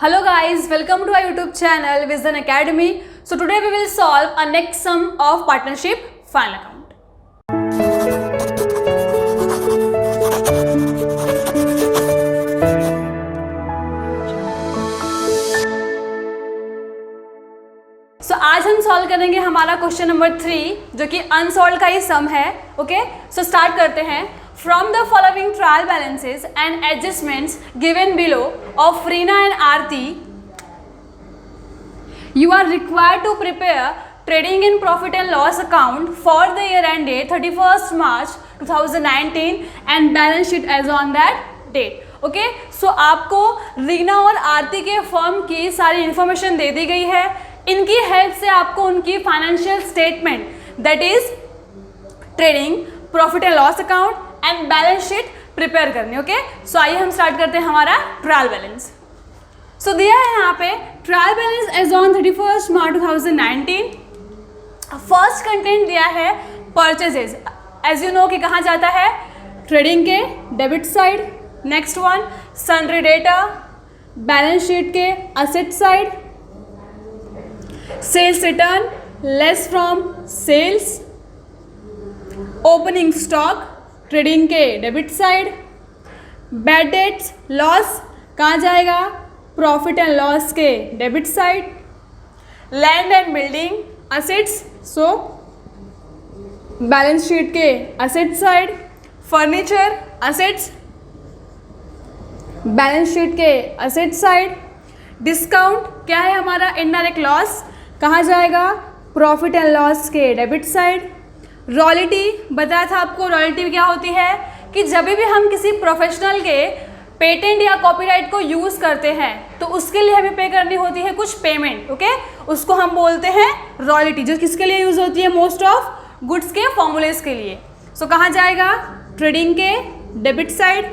Hello guys, welcome to our YouTube channel Vision Academy. So today we will solve a next sum of partnership final account. So आज हम solve करेंगे हमारा question number 3 जो कि unsolved का ही सम है. Okay, so start करते हैं. From the following trial balances and adjustments given below of Reena and Aarti, you are required to prepare trading and profit and loss account for the year ended 31st March 2019 and balance sheet as on that date. Okay, so आपको रीना और आरती के firm की सारी information दे दी गई है. इनकी help से आपको उनकी financial statement that is trading, profit and loss account and balance sheet prepare करनी. ओके, सो आइए हम स्टार्ट करते हैं हमारा ट्रायल बैलेंस. सो दिया है यहाँ पे trial balance as on 31st March 2019. First content दिया है परचेजेस. एज यू नो कि कहाँ जाता है, ट्रेडिंग के debit side. Next one sundry debtor, balance sheet के asset side. Sales return less from sales. Opening stock trading के debit side. Bad debts loss कहाँ जाएगा, प्रॉफिट एंड लॉस के debit side. Land and building assets, so balance sheet के asset side. Furniture assets, balance sheet के asset side. Discount क्या है हमारा, indirect loss कहाँ जाएगा, प्रॉफिट एंड लॉस के डेबिट साइड. रॉयल्टी बताया था आपको, रॉयल्टी क्या होती है कि जब भी हम किसी प्रोफेशनल के पेटेंट या कॉपीराइट को यूज़ करते हैं तो उसके लिए हमें पे करनी होती है कुछ पेमेंट. ओके, उसको हम बोलते हैं रॉयल्टी, जो किसके लिए यूज़ होती है, मोस्ट ऑफ गुड्स के फॉर्मूलेस के लिए. सो कहाँ जाएगा, ट्रेडिंग के डेबिट साइड.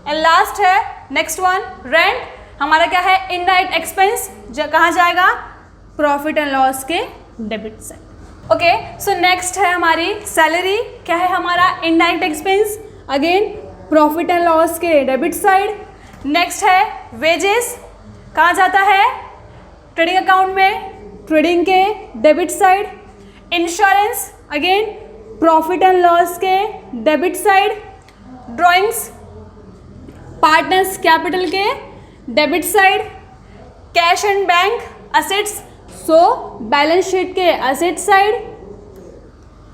एंड लास्ट है नेक्स्ट वन रेंट. हमारा क्या है, इनडायरेक्ट एक्सपेंस, कहाँ जाएगा, प्रॉफिट एंड लॉस के डेबिट साइड. ओके, सो नेक्स्ट है हमारी सैलरी. क्या है हमारा, indirect expense, again profit and loss के डेबिट साइड. नेक्स्ट है वेजेस, कहाँ जाता है, ट्रेडिंग अकाउंट में, ट्रेडिंग के debit side. Insurance again profit and loss के debit side. Drawings partners capital के debit side. Cash and bank assets, so balance sheet के asset side.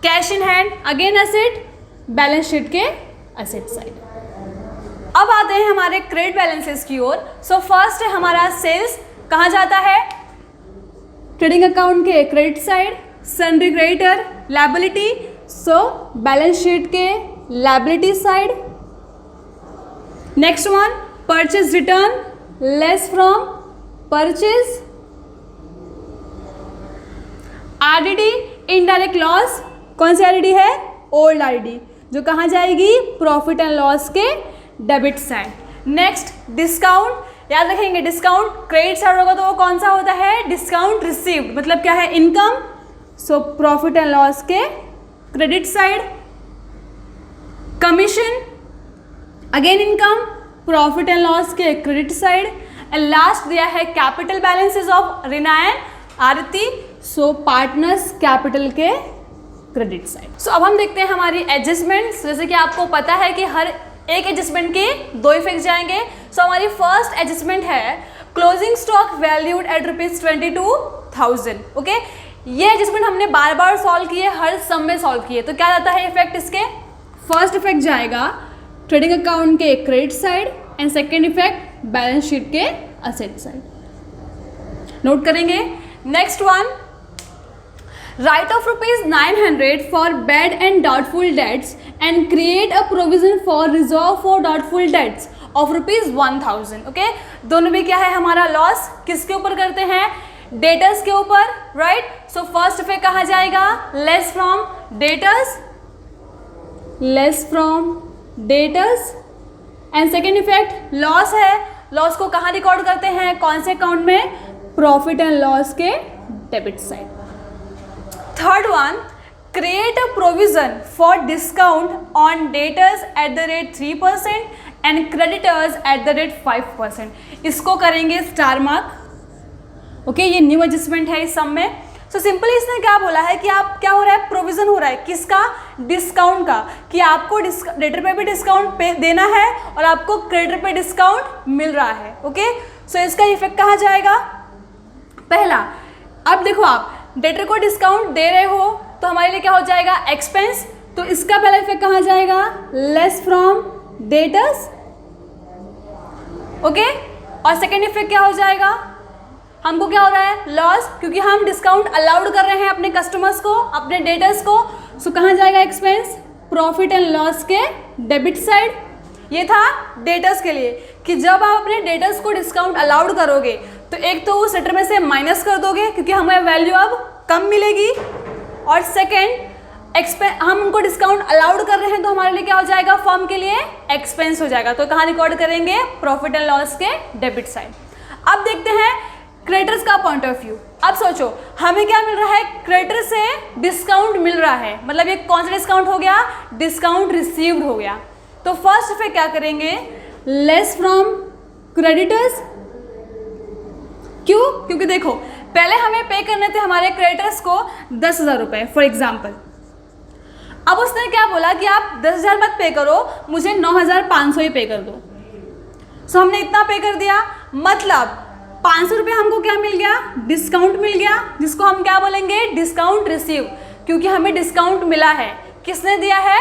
Cash in hand again asset, balance sheet के asset side. अब आते हैं हमारे credit balances की ओर. So first है हमारा सेल्स, कहाँ जाता है, ट्रेडिंग अकाउंट के credit side. Sundry creditor liability, so balance sheet के liability side. Next one purchase return less from purchase. RDD indirect loss, कौन सी आरडीडी है, ओल्ड आरडीडी, जो कहाँ जाएगी, प्रॉफिट एंड लॉस के डेबिट साइड. नेक्स्ट डिस्काउंट, याद रखेंगे डिस्काउंट क्रेडिट साइड होगा तो वो कौन सा होता है, डिस्काउंट रिसीव्ड, मतलब क्या है, income, so profit and loss के credit side. Commission again income, profit and loss के क्रेडिट साइड. एंड लास्ट दिया है capital balances of Reena and Aarti, so partners capital के क्रेडिट साइड. सो अब हम देखते हैं हमारी एडजस्टमेंट्स. जैसे कि आपको पता है कि हर एक एडजस्टमेंट के दो इफेक्ट जाएंगे. सो हमारी फर्स्ट एडजस्टमेंट है closing stock valued eight ₹22,000. Okay, ये एडजस्टमेंट हमने बार बार सॉल्व किए, हर सम में सॉल्व किए. तो क्या जाता है इफेक्ट इसके, फर्स्ट इफेक्ट जाएगा ट्रेडिंग अकाउंट के credit side and second effect balance sheet के असेट साइड. नोट करेंगे. Next one write off ₹900 for bad and doubtful debts and create a provision for reserve for doubtful debts of ₹1,000. Okay, दोनों भी क्या है हमारा loss, किसके ऊपर करते हैं, डेटर्स के ऊपर, राइट. सो फर्स्ट इफेक्ट कहाँ जाएगा, less from debtors, less from debtors. And second effect loss है, लॉस को कहाँ रिकॉर्ड करते हैं, कौन से अकाउंट में, प्रॉफिट एंड लॉस के debit side. Third one create a provision for discount on debtors at the rate 3% and creditors eight the rate 5%। इसको करेंगे स्टार मार्क। ओके, ये न्यू एडजस्टमेंट है इस सम में। सो सिंपली इसने क्या बोला है कि आप क्या हो रहा है, प्रोविजन हो रहा है किसका, डिस्काउंट का, कि आपको डेटर पे भी डिस्काउंट देना है और आपको क्रेडिटर पे डिस्काउंट मिल रहा है। ओके, सो इसका इफेक्ट कहाँ जाएगा, पहला, अब देखो आप डेटर को डिस्काउंट दे रहे हो तो हमारे लिए क्या हो जाएगा, एक्सपेंस। तो इसका पहला इफेक्ट कहाँ जाएगा, लेस फ्रॉम डेटर्स। ओके, और सेकेंड इफेक्ट क्या हो जाएगा, हमको क्या हो रहा है, लॉस, क्योंकि हम डिस्काउंट अलाउड कर रहे हैं अपने कस्टमर्स को, अपने डेटर्स को। सो कहाँ जाएगा एक्सपेंस, प्रॉफिट एंड लॉस के डेबिट साइड। ये था डेटर्स के लिए कि जब आप अपने डेटर्स को डिस्काउंट अलाउड करोगे तो एक तो उस लेटर में से माइनस कर दोगे क्योंकि हमें वैल्यू अब कम मिलेगी, और सेकेंड हम उनको डिस्काउंट अलाउड कर रहे हैं तो हमारे लिए क्या हो जाएगा, फर्म के लिए एक्सपेंस हो जाएगा। तो कहाँ रिकॉर्ड करेंगे, प्रॉफिट एंड लॉस के डेबिट साइड। अब देखते हैं क्रेडिटर्स का पॉइंट ऑफ व्यू। अब सोचो हमें क्या मिल रहा है, क्रेडिटर से डिस्काउंट मिल रहा है, मतलब ये कौन सा डिस्काउंट हो गया, डिस्काउंट रिसीव्ड हो गया। तो फर्स्ट इफेक्ट क्या करेंगे, लेस फ्रॉम क्रेडिटर्स। क्यों, क्योंकि देखो पहले हमें पे करने थे हमारे क्रेडिटर्स को 10,000 रुपये फॉर एग्जाम्पल। अब उसने क्या बोला कि आप 10,000 मत पे करो, मुझे 9,500 ही पे कर दो। सो हमने इतना पे कर दिया, मतलब 500 रुपये हमको क्या मिल गया, डिस्काउंट मिल गया, जिसको हम क्या बोलेंगे, डिस्काउंट रिसीव, क्योंकि हमें डिस्काउंट मिला है। किसने दिया है,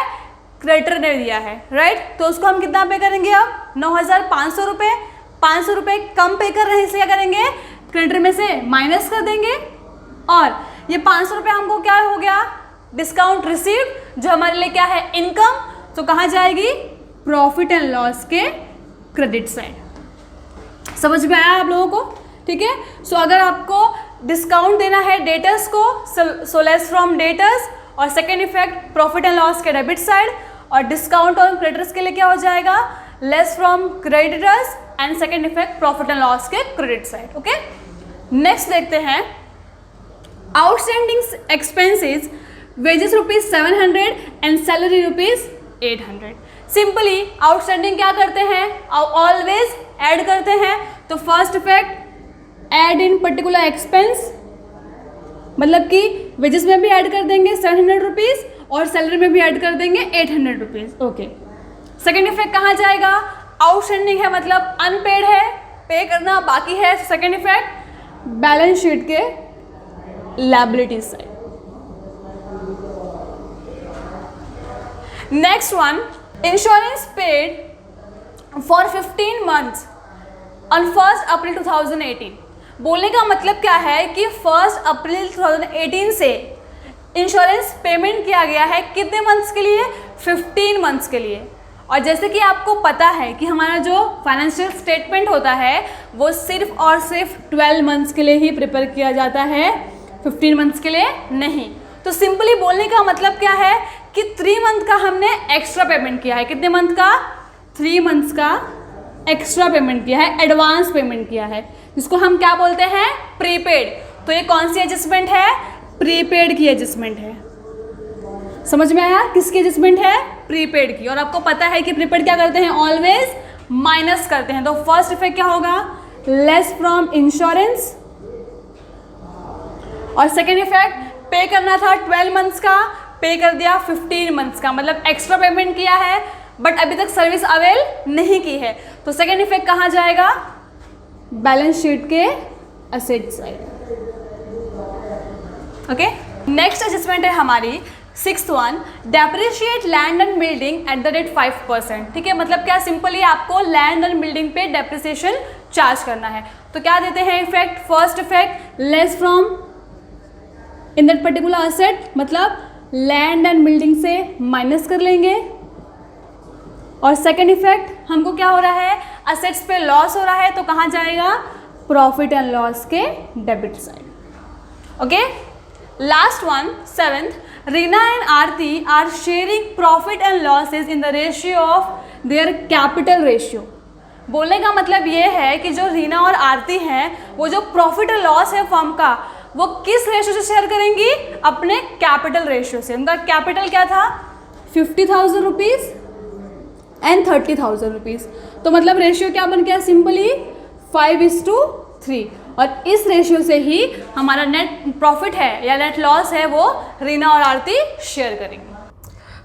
क्रेडिटर ने दिया है, राइट। तो उसको हम कितना पे करेंगे, अब 9,500 रुपये। 500 रुपये कम पे कर रहे हैं इसलिए क्या करेंगे, क्रेडिटर में से माइनस कर देंगे, और ये 500 रुपये हमको क्या हो गया, डिस्काउंट रिसीव्ड, जो हमारे लिए क्या है, इनकम। तो कहाँ जाएगी, प्रॉफिट एंड लॉस के क्रेडिट साइड। समझ में आया आप लोगों को, ठीक है। सो अगर आपको डिस्काउंट देना है डेटर्स को, सो लेस फ्रॉम डेटर्स, और second effect profit and loss के डेबिट साइड, और डिस्काउंट और क्रेडिटर्स के लिए क्या हो जाएगा, less from creditors, and second effect profit and loss के क्रेडिट साइड। ओके, नेक्स्ट देखते हैं outstanding expenses, wages ₹700 and salary ₹800। Simply outstanding क्या करते हैं, ऑलवेज ऐड करते हैं। तो first effect add in particular expense, मतलब कि वेजेस में भी ऐड कर देंगे 700 रुपीज़ और सैलरी में भी ऐड कर देंगे 800 रुपीज़। ओके, सेकेंड इफेक्ट कहाँ जाएगा, आउटस्टैंडिंग है मतलब अनपेड है, पे करना बाकी है। सेकेंड इफेक्ट बैलेंस शीट के liability side. Next one, insurance paid for 15 months on 1 April 2018। बोलने का मतलब क्या है कि 1 अप्रैल 2018 से इंश्योरेंस पेमेंट किया गया है कितने मंथ्स के लिए, 15 मंथ्स के लिए। और जैसे कि आपको पता है कि हमारा जो फाइनेंशियल स्टेटमेंट होता है वो सिर्फ और सिर्फ 12 मंथ्स के लिए ही प्रिपेयर किया जाता है, 15 मंथ्स के लिए नहीं। तो सिंपली बोलने का मतलब क्या है कि 3 मंथ का हमने एक्स्ट्रा पेमेंट किया है। कितने मंथ का, 3 मंथ्स का एक्स्ट्रा पेमेंट किया है, एडवांस पेमेंट किया है, जिसको हम क्या बोलते हैं, प्रीपेड। तो ये कौन सी एडजस्टमेंट है, प्रीपेड की एडजस्टमेंट है। समझ में आया, किसकी एडजस्टमेंट है, प्रीपेड की। और आपको पता है कि प्रीपेड क्या करते हैं, ऑलवेज माइनस करते हैं। तो फर्स्ट इफेक्ट क्या होगा, लेस फ्रॉम इंश्योरेंस, और सेकेंड इफेक्ट पे करना था 12 मंथ्स का, पे कर दिया 15 मंथ्स का, मतलब एक्स्ट्रा पेमेंट किया है बट अभी तक सर्विस अवेल नहीं की है। तो सेकेंड इफेक्ट कहाँ जाएगा, बैलेंस शीट के asset side. Okay, next adjustment है हमारी 6th one, depreciate land and building at the rate 5%। ठीक है, मतलब क्या, सिंपली आपको लैंड एंड बिल्डिंग पे डेप्रिसिएशन चार्ज करना है। तो क्या देते हैं effect, first effect less from in that particular asset, मतलब लैंड एंड बिल्डिंग से माइनस कर लेंगे। और सेकेंड इफेक्ट हमको क्या हो रहा है, असेट्स पे लॉस हो रहा है, तो कहाँ जाएगा, प्रॉफिट एंड लॉस के debit side. Okay, last one 7th, Reena and Aarti are sharing profit and losses in the ratio of their capital ratio. बोलने का मतलब ये है कि जो रीना और आरती हैं वो जो प्रॉफिट एंड लॉस है फर्म का, वो किस रेशियो से शेयर करेंगी, अपने कैपिटल रेशियो से। उनका कैपिटल क्या था, 50,000 रुपीज़, एंड 30,000 रुपीज़। तो मतलब रेशियो क्या बन गया, सिंपली 5:3। और इस रेशियो से ही हमारा नेट प्रॉफिट है या नेट लॉस है वो रीना और आरती शेयर करेंगे।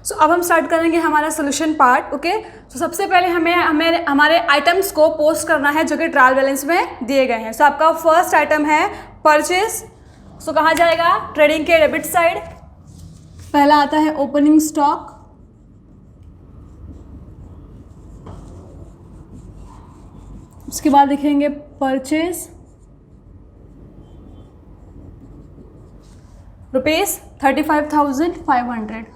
सो अब हम स्टार्ट करेंगे हमारा सोल्यूशन पार्ट। ओके, तो सबसे पहले हमें हमारे आइटम्स को पोस्ट करना है जो कि ट्रायल बैलेंस में दिए गए हैं। सो आपका फर्स्ट आइटम है परचेज। सो कहाँ जाएगा, ट्रेडिंग के डेबिट साइड। पहला आता है ओपनिंग स्टॉक, उसके बाद लिखेंगे परचेज ₹35,500।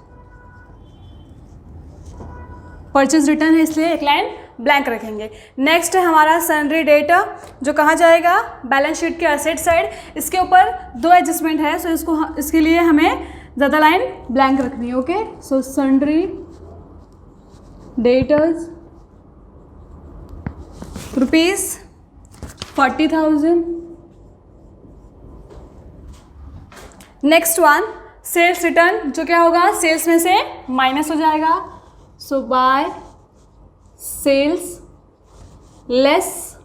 परचेज रिटर्न है इसलिए एक लाइन ब्लैंक रखेंगे। नेक्स्ट है हमारा सन्ड्री डेटा जो कहाँ जाएगा, बैलेंस शीट के असेट साइड। इसके ऊपर 2 एडजस्टमेंट है, सो इसके लिए हमें ज़्यादा लाइन ब्लैंक रखनी है। Okay, so sundry debtors ₹40,000। Next one sales return, जो क्या होगा, सेल्स में से माइनस हो जाएगा। So by sales less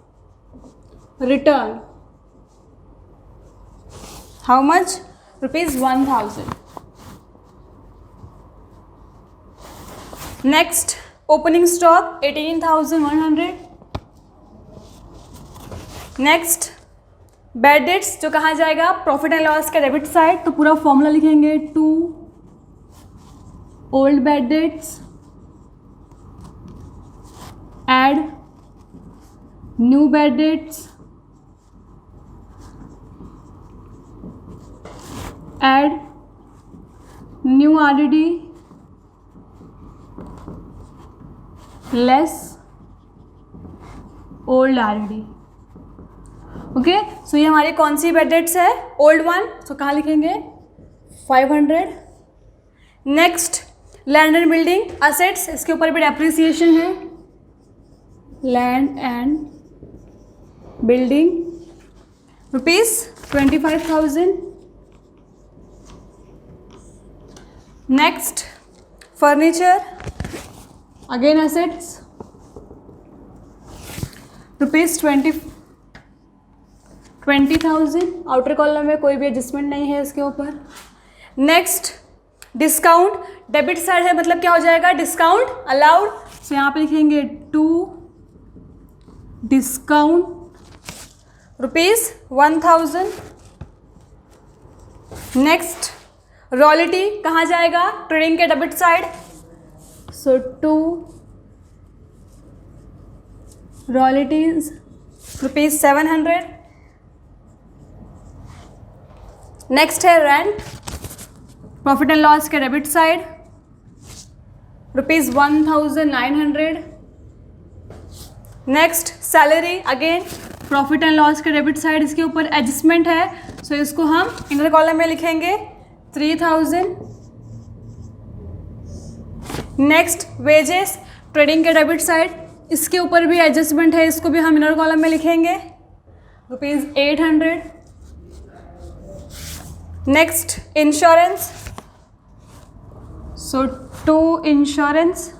return, how much, ₹1,000। Next opening stock 18,100। Next bad debts जो कहाँ जाएगा, प्रॉफिट एंड लॉस के डेबिट साइड। तो पूरा फॉर्मूला लिखेंगे, 2 old bad debts add new bad debts, add new RDD less old RDD। Okay, so ये हमारी कौन सी बैड डेट्स है, ओल्ड वन। सो कहाँ लिखेंगे, 500। Next land and building assets, इसके ऊपर भी डेप्रिसिएशन है, land and building ₹25,000। Next furniture again assets ₹20,000। Outer column में कोई भी एडजस्टमेंट नहीं है इसके ऊपर। नेक्स्ट डिस्काउंट डेबिट साइड है, मतलब क्या हो जाएगा, डिस्काउंट अलाउड। सो यहाँ पे लिखेंगे 2 डिस्काउंट ₹1,000। नेक्स्ट रॉयल्टी कहाँ जाएगा, ट्रेडिंग के debit side. So 2 royalties ₹700। Next है रेंट, प्रॉफिट एंड लॉस के debit side ₹1,900। Next salary again profit and loss के डेबिट साइड, इसके ऊपर एडजस्टमेंट है, सो इसको हम इनर कॉलम में लिखेंगे 3,000। नेक्स्ट वेजेस ट्रेडिंग के डेबिट साइड, इसके ऊपर भी एडजस्टमेंट है, इसको भी हम इनर कॉलम में लिखेंगे ₹800। नेक्स्ट इंश्योरेंस, सो 2 इंश्योरेंस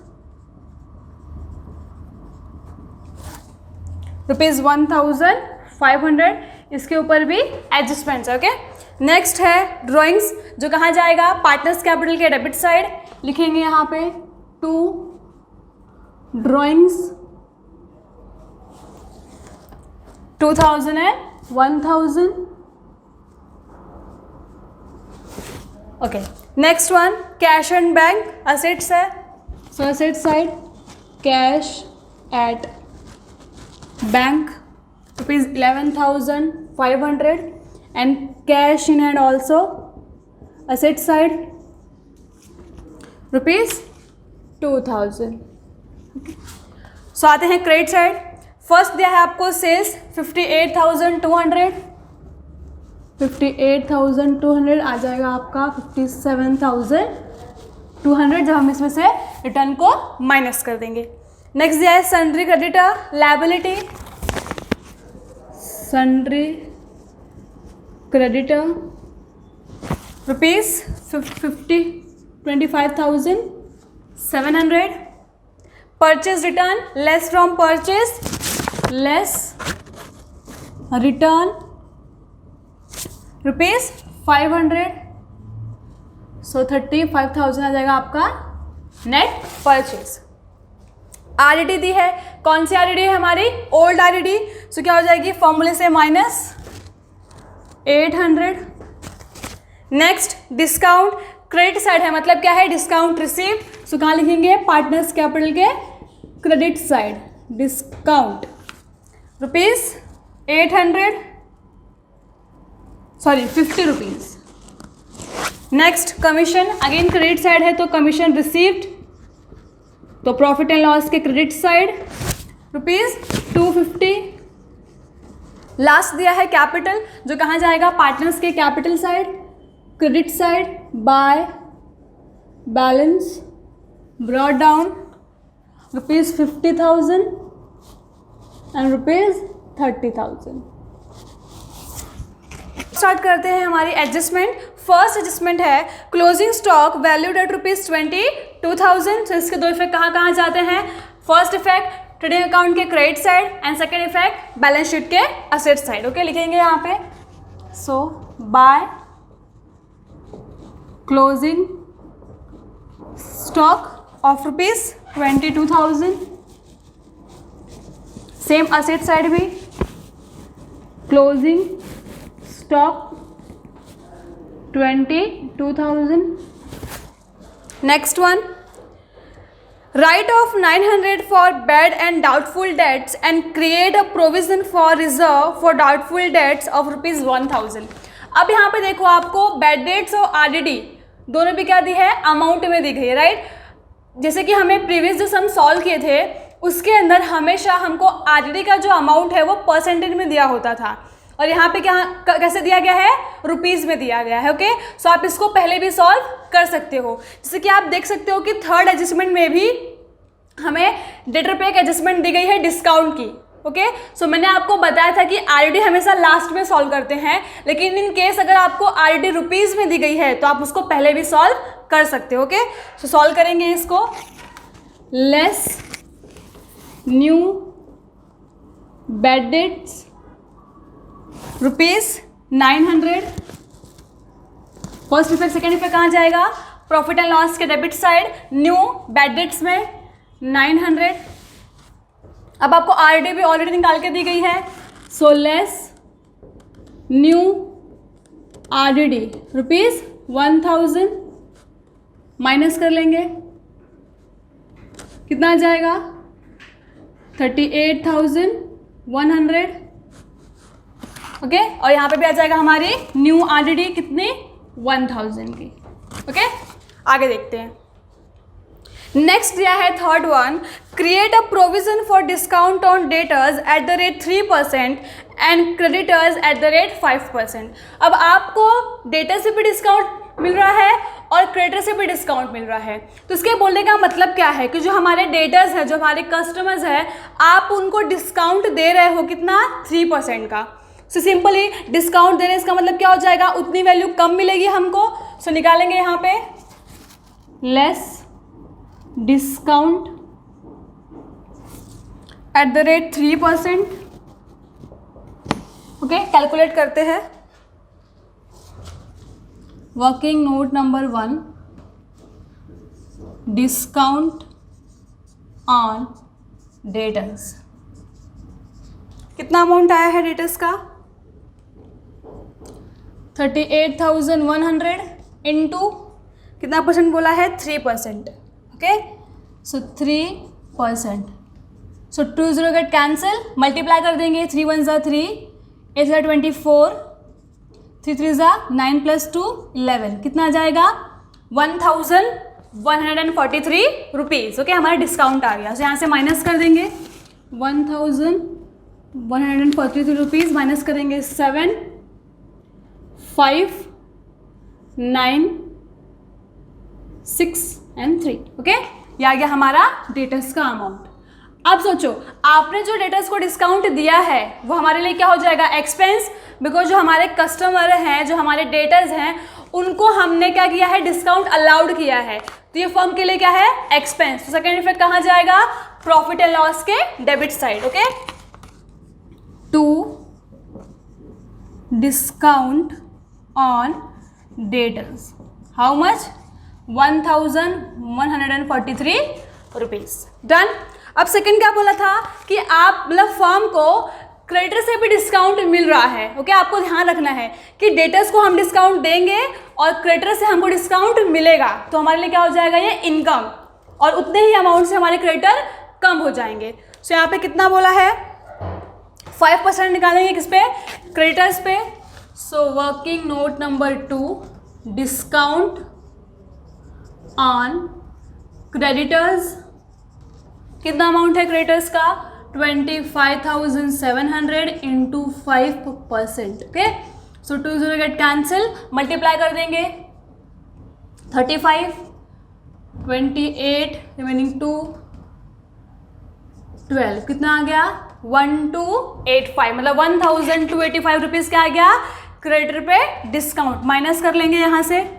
₹1,500, इसके ऊपर भी एडजस्टमेंट्स है। ओके, नेक्स्ट है ड्राइंग्स जो कहाँ जाएगा, पार्टनर्स कैपिटल के डेबिट साइड। लिखेंगे यहाँ पे 2 drawings 2,000 and 1,000। Okay, next one cash and bank assets है, so asset side cash at bank ₹11,500 and cash in hand also asset side ₹2,000। So आते हैं क्रेडिट साइड। फर्स्ट दिया है आपको सेल्स 58,200, 58,200 आ जाएगा आपका 57,200 जब हम इसमें से रिटर्न को माइनस कर देंगे। नेक्स्ट दिया है sundry creditor liability, sundry creditor ₹25,700। Purchase return less from purchase, less return rupees 500, सो 35,000 आ जाएगा आपका नेट परचेज। आरडीडी दी है, कौन सी आरडीडी है हमारी? ओल्ड आरडीडी, सो क्या हो जाएगी फॉर्मूले से minus 800। Next discount, credit side है, मतलब क्या है? डिस्काउंट रिसीव, सो कहाँ लिखेंगे? पार्टनर्स कैपिटल के credit side, discount rupees 800, sorry 50 rupees. Next commission, again credit side है तो कमीशन रिसीव्ड, तो प्रॉफिट एंड लॉस के क्रेडिट साइड रुपीज 250। लास्ट दिया है कैपिटल, जो कहाँ जाएगा? पार्टनर्स के capital side, credit side by balance brought down rupees 50,000 and rupees 30,000। Start करते हैं हमारी एडजस्टमेंट। फर्स्ट एडजस्टमेंट है closing stock valued at rupees 22,000। तो इसके दो इफेक्ट कहाँ कहाँ जाते हैं? फर्स्ट इफेक्ट ट्रेडिंग अकाउंट के credit side and second effect balance sheet के असेट साइड। ओके, लिखेंगे यहाँ पे, so by closing stock of rupees 22,000, same asset side भी closing stock 22,000। Next one, write off 900 for bad and doubtful debts and create a provision for reserve for doubtful debts of rupees 1,000। अब यहाँ पे देखो, आपको bad debts और RDD दोनों भी क्या दी है? अमाउंट में दी गई है, राइट? जैसे कि हमें प्रीवियस जो सम सॉल्व किए थे उसके अंदर हमेशा हमको आरडीडी का जो अमाउंट है वो परसेंटेज में दिया होता था, और यहाँ पे क्या कैसे दिया गया है? रुपीज़ में दिया गया है। ओके, सो आप इसको पहले भी सॉल्व कर सकते हो। जैसे कि आप देख सकते हो कि थर्ड एडजस्टमेंट में भी हमें डेटर पे एक एडजस्टमेंट दी गई है डिस्काउंट की। ओके, सो मैंने आपको बताया था कि आरडीडी हमेशा लास्ट में सॉल्व करते हैं, लेकिन इन केस अगर आपको आरडीडी रुपीज़ में दी गई है तो आप उसको पहले भी सॉल्व कर सकते हो। ओके, सो सॉल्व करेंगे इसको। Less new bad debts rupees 900, first effect second effect कहाँ जाएगा? प्रॉफिट एंड लॉस के debit side, new bad debts में 900। अब आपको आरडी भी ऑलरेडी निकाल के दी गई है, so less new RDD rupees 1,000 minus कर लेंगे, कितना आ जाएगा? 38,100। ओके, और यहाँ पे भी आ जाएगा हमारी न्यू आरडीडी कितनी? 1,000 की। ओके, आगे देखते हैं। नेक्स्ट दिया है third one, create a provision for discount on debtors eight the rate 3% and creditors eight the rate 5%। अब आपको डेटर से भी डिस्काउंट मिल रहा है और क्रेडिटर से भी डिस्काउंट मिल रहा है, तो इसके बोलने का मतलब क्या है कि जो हमारे डेटर्स हैं, जो हमारे कस्टमर्स हैं, आप उनको डिस्काउंट दे रहे हो कितना? 3% का। सो सिंपली डिस्काउंट दे रहे हैं, इसका मतलब क्या हो जाएगा? उतनी वैल्यू कम मिलेगी हमको। सो निकालेंगे यहाँ पे less discount at the rate 3%। Okay, calculate करते हैं। Working note number 1, discount on debtors. कितना अमाउंट आया है डेटर्स का? 38,100 इंटू कितना परसेंट बोला है? 3%। ओके, सो 3%, सो 2 0 गेट कैंसिल, मल्टीप्लाई कर देंगे। 3 1 ज़ा 3, 8 ज़ा 24, 3 3 ज़ा 9 + 2 11, कितना आ जाएगा? 1,143 रुपीज़। ओके, हमारा डिस्काउंट आ गया, सो यहाँ से माइनस कर देंगे 1,143 रुपीज़, माइनस करेंगे 7 5 9 6 एंड 3। ओके, ये आ गया हमारा डेटर्स का अमाउंट। अब सोचो, आपने जो डेटर्स को डिस्काउंट दिया है वो हमारे लिए क्या हो जाएगा? एक्सपेंस, बिकॉज जो हमारे कस्टमर हैं, जो हमारे डेटर्स हैं, उनको हमने क्या किया है? डिस्काउंट अलाउड किया है। तो तो ये फर्म के लिए क्या है, एक्सपेंस। तो सेकेंड इफेक्ट कहाँ जाएगा, प्रॉफिट एंड लॉस के debit side. Okay, two discount on debtors, how much, 1143 rupees. Done. अब सेकंड क्या बोला था कि आप मतलब फर्म को क्रेडिटर से भी डिस्काउंट मिल रहा है। ओके, आपको ध्यान रखना है कि डेटर्स को हम डिस्काउंट देंगे और क्रेडिटर से हमको डिस्काउंट मिलेगा, तो हमारे लिए क्या हो जाएगा, ये इनकम, और उतने ही अमाउंट से हमारे क्रेडिटर कम हो जाएंगे। सो यहाँ पे कितना बोला है, 5% निकालेंगे किस पे, क्रेडिटर्स पे। So working note number 2, discount on creditors, कितना अमाउंट है क्रेडिटर्स का, 25,700 इंटू 5%। ओके, सो 20 गेट कैंसिल, मल्टीप्लाई कर देंगे, 35, 28 रिमेनिंग 2, 12, कितना आ गया, 1285, मतलब 1285 रुपीज़ क्या आ गया, क्रेडिटर पे डिस्काउंट। माइनस कर लेंगे यहाँ से,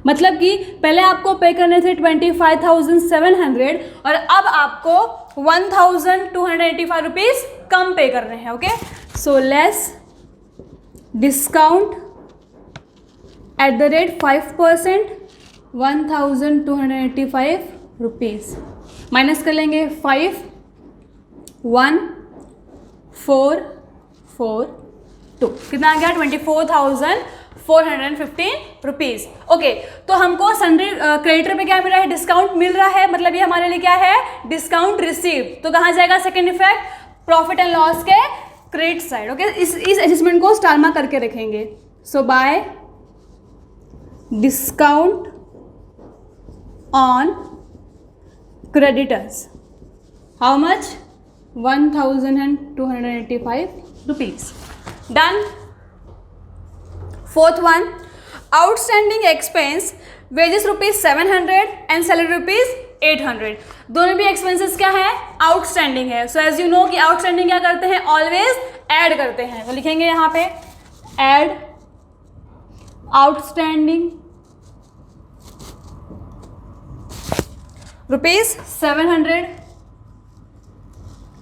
मतलब कि पहले आपको पे करने थे 25,700 और अब आपको 1285 रुपीज़ कम पे कर रहे हैं। Okay, so less discount at the rate 5%, 1285 rupees, minus कर लेंगे 5, 1442, कितना आ गया, 24,415 रुपीज़। ओके, तो हमको सन्ड्री क्रेडिटर पे क्या मिल रहा है, डिस्काउंट मिल रहा है, मतलब ये हमारे लिए क्या है, डिस्काउंट रिसीव। तो कहाँ जाएगा second effect, profit and loss के क्रेडिट साइड। ओके, इस एडजस्टमेंट को स्टार मार्क करके रखेंगे। So by discount on creditors, how much, 1285 rupees. Done. Fourth one, outstanding expense, wages rupees 700 and salary rupees 800। दोनों भी एक्सपेंसेस क्या है, आउटस्टैंडिंग है। सो एज यू नो कि आउटस्टैंडिंग क्या करते हैं, ऑलवेज ऐड करते हैं। तो लिखेंगे यहाँ पे ऐड आउटस्टैंडिंग रुपीज़ 700,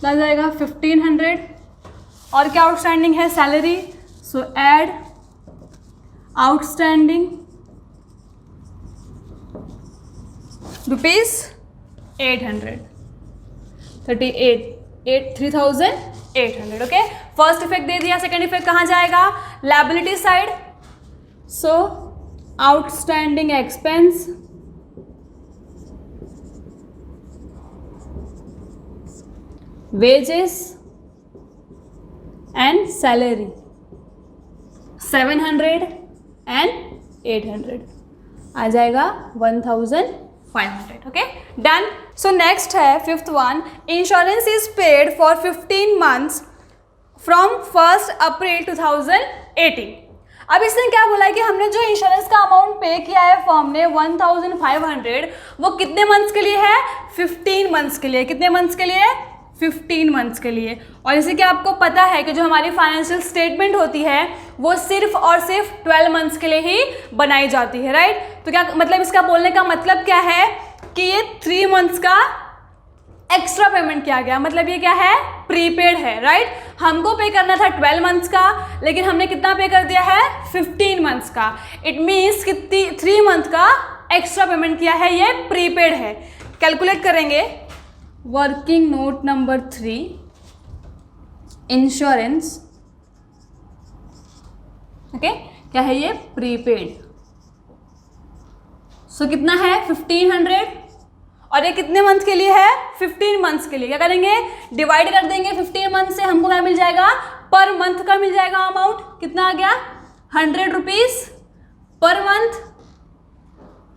लग जाएगा 1500, और क्या आउटस्टैंडिंग है, salary. So add outstanding rupees 800, 3,800। Okay, first effect दे दिया। सेकेंड इफेक्ट कहाँ जाएगा, liability side. So outstanding expense wages and salary 700 and 800 आ जाएगा 1,500। Okay, done. सो नेक्स्ट है fifth one, insurance is paid for 15 months from 1 April 2018। अब इसने क्या बोला है कि हमने जो इंश्योरेंस का अमाउंट पे किया है फर्म ने 1,500, वो कितने मंथ्स के लिए है, 15 मंथ्स के लिए। कितने मंथ्स के लिए, 15 मंथ्स के लिए। और जैसे कि आपको पता है कि जो हमारी फाइनेंशियल स्टेटमेंट होती है वो सिर्फ और सिर्फ 12 मंथ्स के लिए ही बनाई जाती है, राइट। तो क्या मतलब, इसका बोलने का मतलब क्या है कि ये 3 मंथ्स का एक्स्ट्रा पेमेंट किया गया, मतलब ये क्या है, प्रीपेड है, राइट। हमको पे करना था 12 मंथ्स का, लेकिन हमने कितना पे कर दिया है, 15 मंथ्स का। इट मीन्स कि 3 मंथ का एक्स्ट्रा पेमेंट किया है, ये प्रीपेड है। कैलकुलेट करेंगे, working note number 3, insurance, okay, क्या है ये, प्रीपेड। सो कितना है, 1500, और ये कितने मंथ के लिए है, 15 मंथ्स के लिए। क्या करेंगे, डिवाइड कर देंगे 15 मंथ से, हमको क्या मिल जाएगा, पर मंथ का मिल जाएगा अमाउंट। कितना आ गया, 100 रुपीज पर मंथ।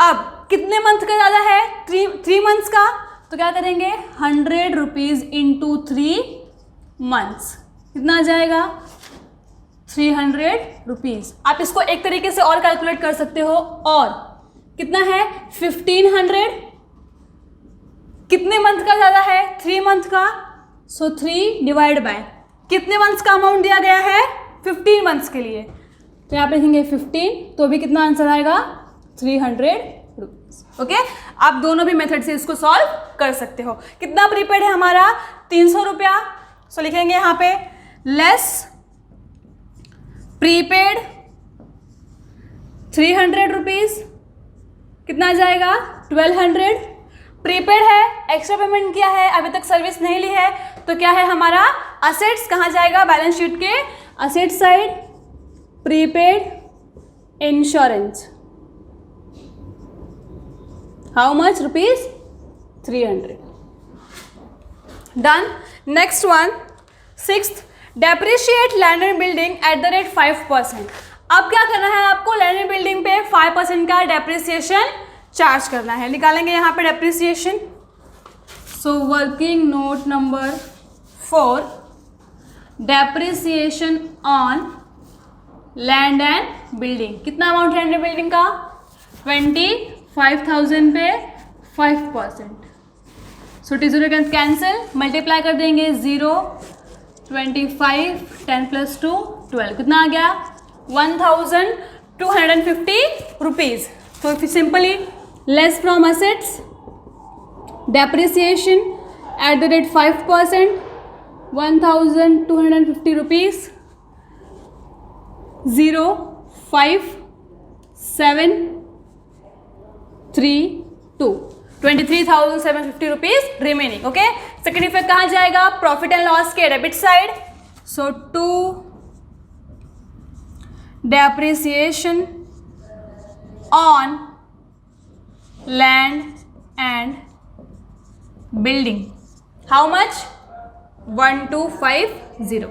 अब कितने मंथ का ज़्यादा है, 3 मंथ्स का, तो क्या करेंगे, 100 रुपीज इंटू 3 मंथ्स, कितना आ जाएगा, 300 रुपीज। आप इसको एक तरीके से और कैलकुलेट कर सकते हो, और कितना है, 1500, कितने मंथ का ज़्यादा है, 3 मंथ का। सो 3 डिवाइड बाय कितने मंथ्स का अमाउंट दिया गया है, 15 मंथ्स के लिए। तो यहाँ पे लिखेंगे 15, तो भी कितना आंसर आएगा, 300 रुपीज। ओके, आप दोनों भी मेथड से इसको सॉल्व कर सकते हो। कितना प्रीपेड है हमारा? 300 रुपया। सो लिखेंगे यहाँ पे लेस प्रीपेड 300 रुपीज, कितना आ जाएगा? 1200। प्रीपेड है, एक्स्ट्रा पेमेंट किया है, अभी तक सर्विस नहीं ली है, तो क्या है हमारा? असेट्स कहाँ जाएगा? बैलेंस शीट के asset side, prepaid insurance. How much? Rupees 300। Done. Next one, 6th, depreciate land and building at the rate 5%। अब क्या करना है आपको? लैंड एंड बिल्डिंग पे 5% का डेप्रिसिएशन चार्ज करना है। निकालेंगे यहाँ पे depreciation. So working note number 4, depreciation on land and building. कितना अमाउंट है लैंड एंड बिल्डिंग का? 25,000 पे 5%। सो टी 0 कैंसिल, मल्टीप्लाई कर देंगे 0, 25, 10 + 2 12, कितना आ गया? 1,250 रुपीज। तो simply less from assets, depreciation at the rate 5%, 1,250 rupees, 0, 5, 7, 3, 2, 23,750 rupees remaining. Okay, second effect कहाँ जाएगा? प्रॉफिट एंड लॉस के debit side. So 2 depreciation on land and building, how much? 1250।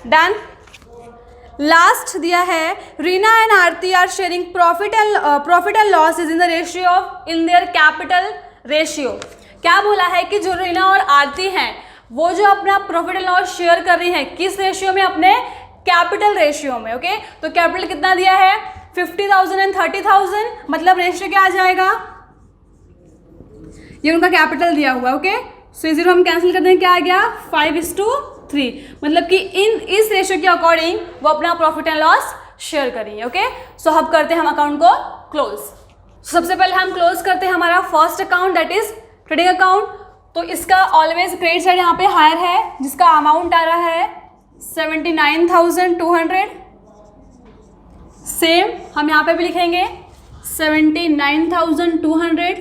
Done. Last दिया है, Reena and Aarti are sharing profit and loss is in the ratio of in their capital ratio. क्या बोला है कि जो रीना और आरती हैं वो जो अपना प्रॉफिट एंड लॉस शेयर कर रही हैं, किस रेशियो में? अपने कैपिटल रेशियो में। ओके, तो कैपिटल कितना दिया है? 50,000 एंड 30,000, मतलब रेशियो क्या आ जाएगा? ये उनका कैपिटल दिया हुआ। ओके, सो 0 हम कैंसिल कर देंगे, क्या आ गया? 5:3, मतलब कि इस रेशियो के अकॉर्डिंग वो अपना प्रॉफिट एंड लॉस शेयर करेंगे। ओके, सो अब करते हैं हम अकाउंट को क्लोज। सबसे पहले हम क्लोज करते हैं हमारा first account, that is trading account. तो इसका ऑलवेज क्रेडिट साइड यहाँ पे हायर है, जिसका अमाउंट आ रहा है 79,200। सेम हम यहाँ पे भी लिखेंगे 79,200।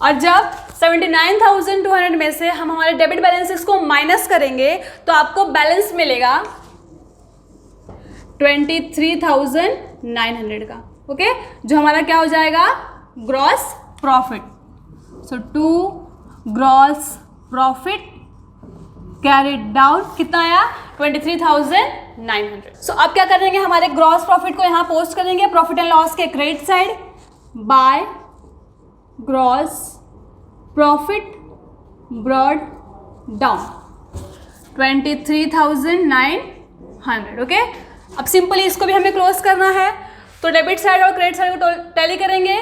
और जब 79,200 में से हम हमारे डेबिट बैलेंसेस को माइनस करेंगे तो आपको बैलेंस मिलेगा 23,900 का। ओके, जो हमारा क्या हो जाएगा? Gross profit. So 2 gross profit carried down, कितना आया? 23,900। सो अब क्या करेंगे? हमारे ग्रॉस प्रॉफिट को यहाँ पोस्ट करेंगे प्रॉफिट एंड लॉस के credit side, by gross profit brought down 23,900। Okay, अब सिंपली इसको भी हमें क्लोज करना है, तो डेबिट साइड और क्रेडिट साइड को टैली करेंगे।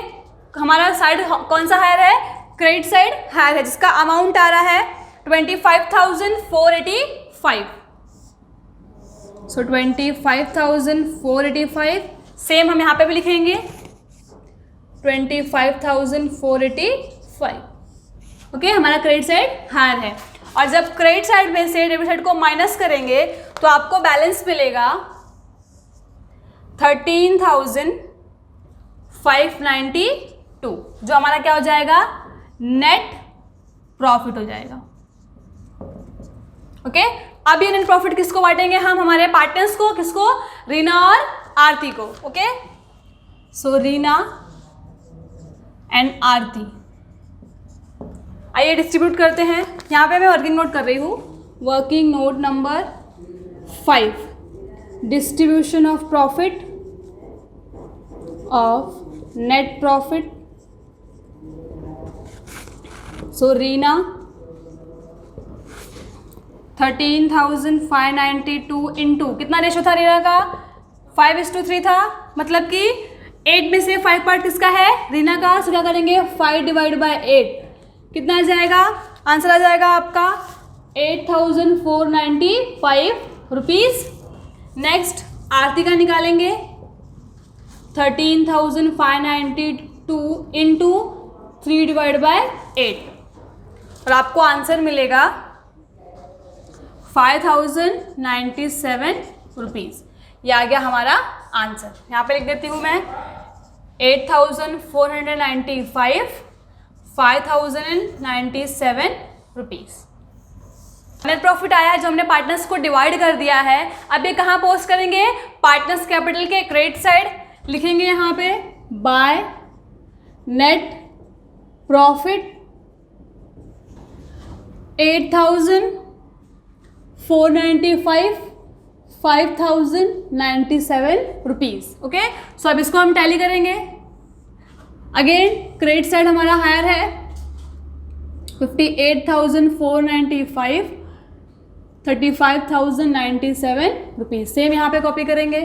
हमारा साइड कौन सा हायर है? क्रेडिट साइड हायर है, जिसका अमाउंट आ रहा है 25,485। सो 25,485। सेम हम यहाँ पे भी लिखेंगे 25,485। ओके, हमारा क्रेडिट साइड हायर है। और जब क्रेडिट साइड में से डेबिट साइड को माइनस करेंगे तो आपको बैलेंस मिलेगा 13,592, जो हमारा क्या हो जाएगा? नेट प्रॉफिट हो जाएगा। ओके, अब ये नेट प्रॉफिट किसको बांटेंगे हम? हमारे पार्टनर्स को। किसको? रीना और आरती को। ओके, सो रीना एंड आरती, आइए डिस्ट्रीब्यूट करते हैं। यहाँ पे मैं वर्किंग नोट कर रही हूँ, working note number 5, distribution of profit of net profit. So Reena 13,592 into कितना रेशो था रीना का? 5:3 था, मतलब कि 8 में से 5 पार्ट किसका है? रीना का। सो क्या करेंगे? 5/8 कितना आ जाएगा? आंसर आ जाएगा आपका 8,495 रुपीज़। नेक्स्ट आरती का निकालेंगे 13,592 2 इंटू 3 डिवाइड बाय 8 और आपको आंसर मिलेगा 5097 रुपीज़। ये आ गया हमारा आंसर। यहाँ पे लिख देती हूँ मैं 8495 5097 रुपीज़। नेट प्रॉफिट आया है जो हमने पार्टनर्स को डिवाइड कर दिया है। अब ये कहाँ पोस्ट करेंगे? पार्टनर्स कैपिटल के क्रेडिट साइड लिखेंगे यहाँ पे by net profit 8495 5097 rupees. Okay, so अब इसको हम टैली करेंगे। अगेन क्रेडिट साइड हमारा हायर है 58,495 35,097 रुपीज़। सेम यहाँ पे कॉपी करेंगे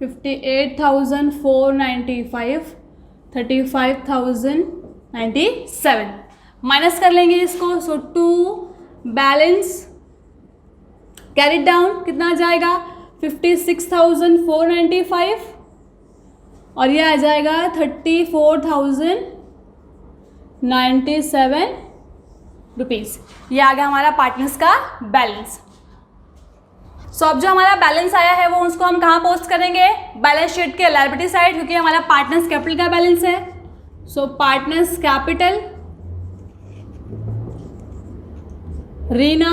58,495 35,097 माइनस कर लेंगे इसको। सो 2 बैलेंस कैरी डाउन कितना आ जाएगा 56,495 और ये आ जाएगा 34,097 रुपीज़। ये आ गया हमारा पार्टनर्स का बैलेंस। सो अब जो हमारा बैलेंस आया है वो उसको हम कहाँ पोस्ट करेंगे? बैलेंस शीट के लायबिलिटी साइड, क्योंकि हमारा पार्टनर्स कैपिटल का बैलेंस है। So partners capital Reena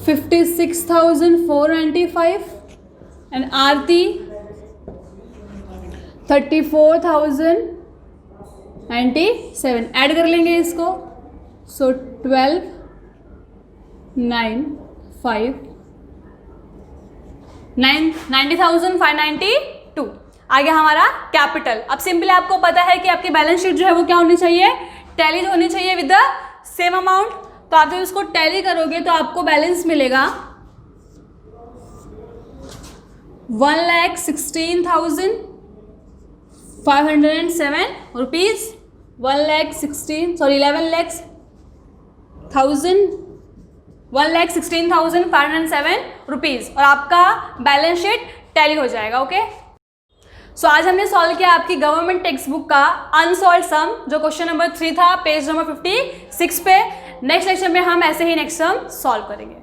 56,495 and Aarti 34,097 add कर लेंगे इसको। सो 90,592 आ गया हमारा कैपिटल। अब सिंपली आपको पता है कि आपकी बैलेंस शीट जो है वो क्या होनी चाहिए? टैली होनी चाहिए विद द सेम अमाउंट। तो आप जब इसको टैली करोगे तो आपको बैलेंस मिलेगा 1,16,507 रुपीज़। 1,16,507 रुपीज़ और आपका बैलेंस शीट टैली हो जाएगा। ओके, सो आज हमने सॉल्व किया आपकी गवर्नमेंट टेक्स्ट बुक का अनसॉल्व सम, जो क्वेश्चन नंबर 3 था पेज नंबर 56 पे। नेक्स्ट लेक्चर में हम ऐसे ही नेक्स्ट सम सॉल्व करेंगे।